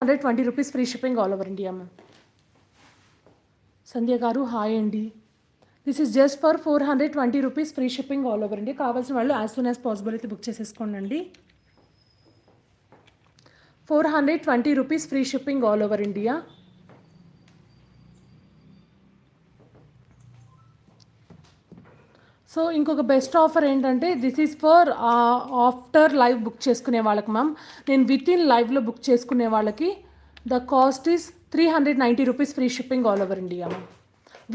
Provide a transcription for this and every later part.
120 rupees free shipping all over India ma'am. Sandhya గారు hi అండి. This is just for 420 rupees free shipping all over India. కావాల్సిన వాళ్ళు as soon as possible అయితే book చేసేసుకోండి. 420 rupees free shipping all over India. So ఇంకొక best offer ఏంటంటే this is for after live book చేసుకునే వాళ్ళకి ma'am. నేను with in లైవ్లో బుక్ చేసుకునే వాళ్ళకి the cost is 390 rupees free shipping all over India ma'am.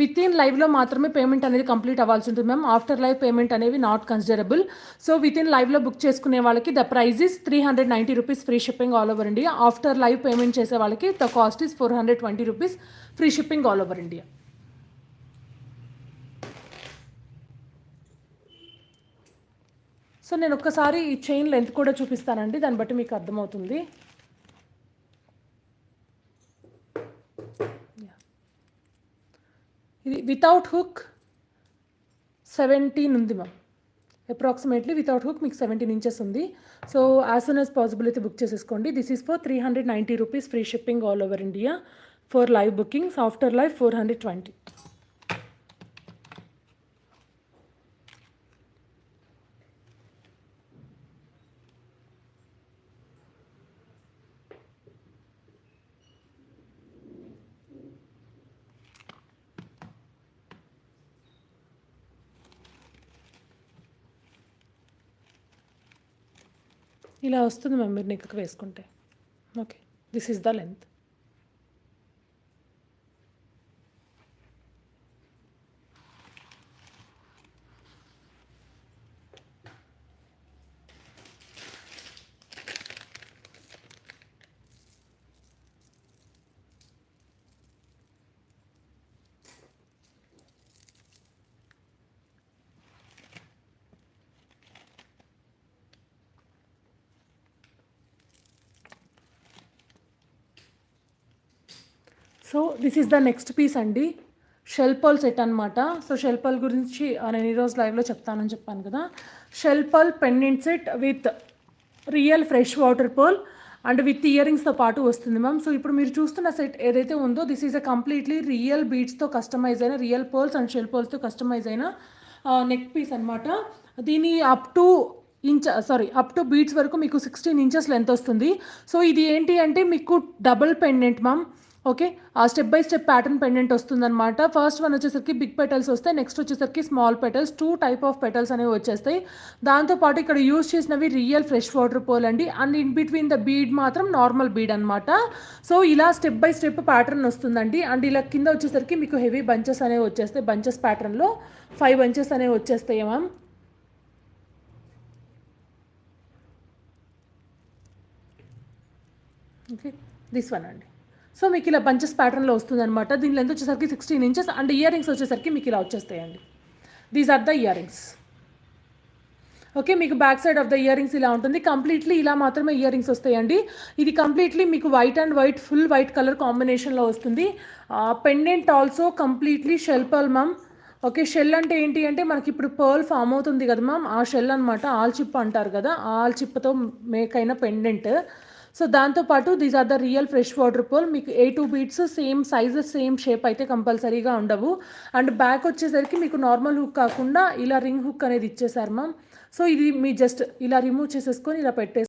Within లైవ్లో మాత్రమే పేమెంట్ అనేది కంప్లీట్ అవ్వాల్సి ఉంటుంది మ్యామ్. ఆఫ్టర్ లైవ్ పేమెంట్ అనేవి not considerable. So within లైవ్లో బుక్ చేసుకునే వాళ్ళకి the price is 390 rupees free shipping all over India. After live payment చేసే వాళ్ళకి the cost is 420 rupees free shipping all over India. So నేను ఒక్కసారి ఈ chain length కూడా చూపిస్తానండి, దాన్ని బట్టి మీకు అర్థమవుతుంది. ఇది వితౌట్ హుక్ 17 ఉంది మ్యామ్. అప్రాక్సిమేట్లీ వితౌట్ హుక్ మీకు 17 ఇంచెస్ ఉంది. So as soon as possible అయితే బుక్ చేసేసుకోండి. This is for 390 rupees free shipping all over India for live bookings. After live 420. ఇలా వస్తుంది మ్యామ్ మీరు నెక్కి వేసుకుంటే. Okay, this is the length. So this is the next piece అండి, shell pearl set అనమాట. So shell pearl గురించి నేను ఈరోజు లైవ్లో చెప్తానని చెప్పాను కదా. Shell pearl pendant set with real fresh water pearl and with ఇయరింగ్స్తో పాటు వస్తుంది మ్యామ్. సో ఇప్పుడు మీరు చూస్తున్న సెట్ ఏదైతే ఉందో this is a completely real బీడ్స్తో కస్టమైజ్ అయిన, రియల్ పర్ల్స్ అండ్ షెల్ పర్ల్స్తో కస్టమైజ్ అయిన నెక్ పీస్ అనమాట. దీని అప్ టు బీడ్స్ వరకు మీకు 16 ఇంచెస్ లెంత్ వస్తుంది. సో ఇది ఏంటి అంటే మీకు డబుల్ పెండెంట్ మ్యామ్. ఓకే, ఆ step by step pattern pendant వస్తుందన్నమాట. ఫస్ట్ వన్ వచ్చేసరికి బిగ్ పెటల్స్ వస్తాయి, నెక్స్ట్ వచ్చేసరికి small petals, 2 type of petals అనేవి వచ్చేస్తాయి. దాంతోపాటు ఇక్కడ యూజ్ చేసినవి రియల్ ఫ్రెష్ వాటర్ పోల్ అండి. And in between the bead మాత్రం నార్మల్ బీడ్ అనమాట. సో ఇలా స్టెప్ బై స్టెప్ ప్యాటర్న్ వస్తుందండి. అండ్ ఇలా కింద వచ్చేసరికి మీకు హెవీ బంచెస్ అనేవి వచ్చేస్తాయి. బంచెస్ ప్యాటర్న్లో 5 బంచెస్ అనేవి వచ్చేస్తాయి మ్యామ్. ఓకే, దిస్ వన్ అండి. సో మీకు ఇలా బంచెస్ ప్యాటర్న్లో వస్తుంది అనమాట. దీని లెంత్ వచ్చేసరికి 16 ఇంచెస్ అండ్ ఇయర్ రింగ్స్ వచ్చేసరికి మీకు ఇలా వచ్చేస్తాయండి. These are the earrings. Okay, మీకు back side of the earrings ఇలా ఉంటుంది. కంప్లీట్లీ ఇలా మాత్రమే ఇయర్ రింగ్స్ వస్తాయండి. ఇది కంప్లీట్లీ మీకు white and white, full white colour కాంబినేషన్లో వస్తుంది. Pendant also completely shell pearl ma'am. Okay, shell అంటే ఏంటి అంటే మనకి ఇప్పుడు పర్ల్ ఫామ్ అవుతుంది కదా మ్యామ్, ఆ షెల్ అనమాట. ఆల్ చిప్ అంటారు కదా, ఆల్ చిప్తో మేక్ అయిన పెండెంట్. సో దాంతోపాటు these are the real fresh water pearl. మీకు 8 beads same sizes same shape అయితే కంపల్సరీగా ఉండవు. అండ్ బ్యాక్ వచ్చేసరికి మీకు నార్మల్ హుక్ కాకుండా ఇలా రింగ్ హుక్ అనేది ఇచ్చేసారు మ్యామ్. సో ఇది మీ జస్ట్ ఇలా రిమూవ్ చేసేసుకొని ఇలా పెట్టేసి